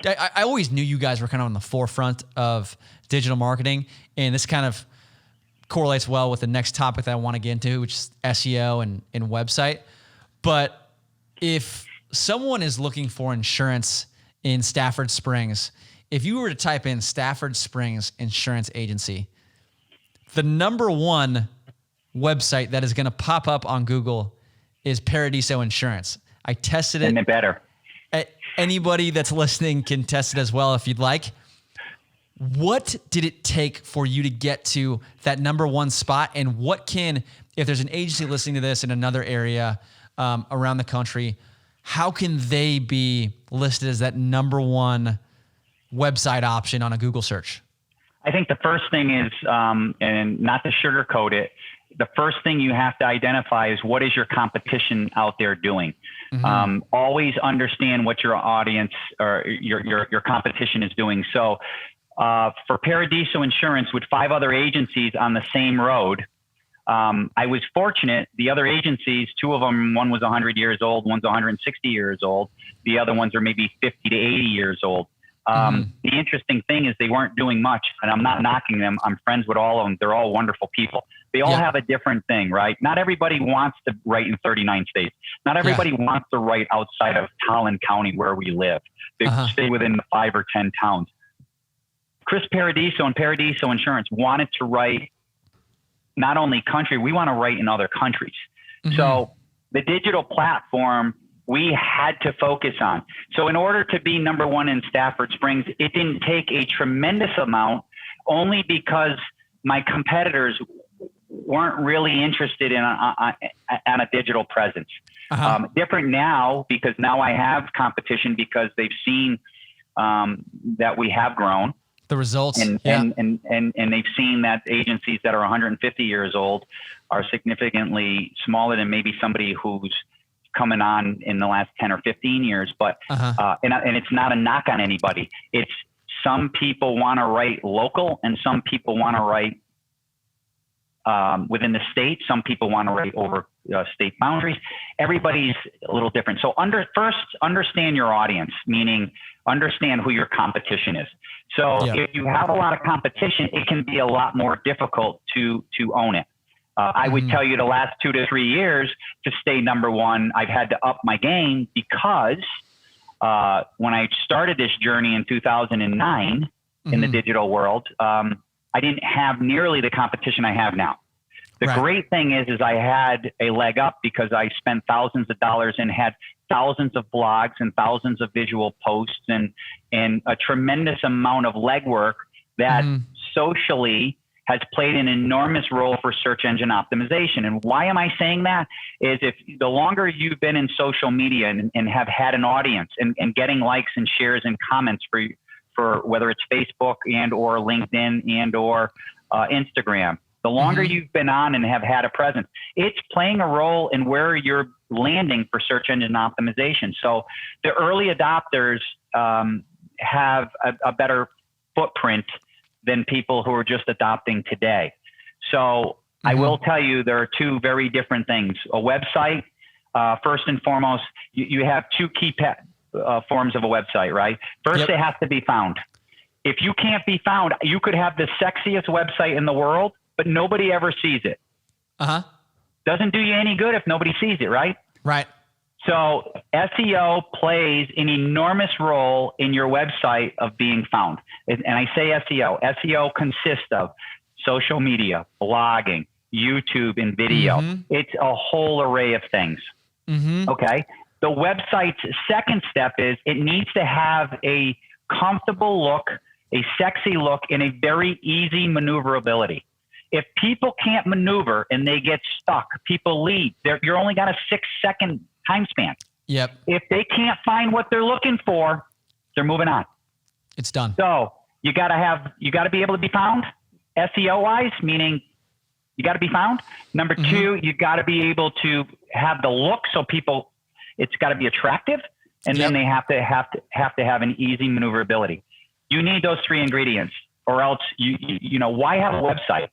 I always knew you guys were kind of on the forefront of digital marketing, and this kind of correlates well with the next topic that I want to get into, which is SEO and website. But if someone is looking for insurance in Stafford Springs, if you were to type in Stafford Springs Insurance Agency, the number one website that is going to pop up on Google is Paradiso Insurance. I tested it. Isn't it better? Anybody that's listening can test it as well if you'd like. What did it take for you to get to that number one spot? And what can, if there's an agency listening to this in another area around the country, how can they be listed as that number one website option on a Google search? I think the first thing is, and not to sugarcoat it, the first thing you have to identify is what is your competition out there doing. Mm-hmm. Always understand what your audience or your competition is doing. So for Paradiso Insurance, with 5 other agencies on the same road, I was fortunate. The other agencies, 2 of them, one was 100 years old, one's 160 years old. The other ones are maybe 50 to 80 years old. The interesting thing is they weren't doing much, and I'm not knocking them. I'm friends with all of them. They're all wonderful people. They all have a different thing, right? Not everybody wants to write in 39 states. Not everybody wants to write outside of Talon County where we live. They stay within the 5 or 10 towns. Chris Paradiso and Paradiso Insurance wanted to write not only country, we want to write in other countries. So the digital platform we had to focus on. So in order to be number one in Stafford Springs, it didn't take a tremendous amount, only because my competitors weren't really interested in on a digital presence. Different now, because now I have competition because they've seen that we have grown. The results. And they've seen that agencies that are 150 years old are significantly smaller than maybe somebody who's coming on in the last 10 or 15 years. But, and it's not a knock on anybody. It's some people want to write local and some people want to write within the state. Some people want to write over state boundaries. Everybody's a little different. So first understand your audience, meaning understand who your competition is. So if you have a lot of competition, it can be a lot more difficult to own it. I would tell you the last 2 to 3 years to stay number one, I've had to up my game because when I started this journey in 2009 in the digital world, I didn't have nearly the competition I have now. The great thing is I had a leg up because I spent thousands of dollars and had thousands of blogs and thousands of visual posts and a tremendous amount of legwork that socially has played an enormous role for search engine optimization. And why am I saying that? Is if the longer you've been in social media and have had an audience and getting likes and shares and comments for whether it's Facebook and or LinkedIn and or Instagram, the longer you've been on and have had a presence, it's playing a role in where you're landing for search engine optimization. So the early adopters have a better footprint than people who are just adopting today. So I will tell you there are 2 very different things. A website, first and foremost, you have 2 key forms of a website, right? First, it has to be found. If you can't be found, you could have the sexiest website in the world, but nobody ever sees it. Doesn't do you any good if nobody sees it, right? Right. So SEO plays an enormous role in your website of being found. And I say SEO. SEO consists of social media, blogging, YouTube, and video. It's a whole array of things. Okay. The website's second step is it needs to have a comfortable look, a sexy look, and a very easy maneuverability. If people can't maneuver and they get stuck, people leave. You're only got a 6-second time span. If they can't find what they're looking for, they're moving on. It's done. So you got to be able to be found SEO wise, meaning you got to be found. Number 2, you got to be able to have the look. So it's got to be attractive. And then they have to have an easy maneuverability. You need those 3 ingredients or else you know, why have a website?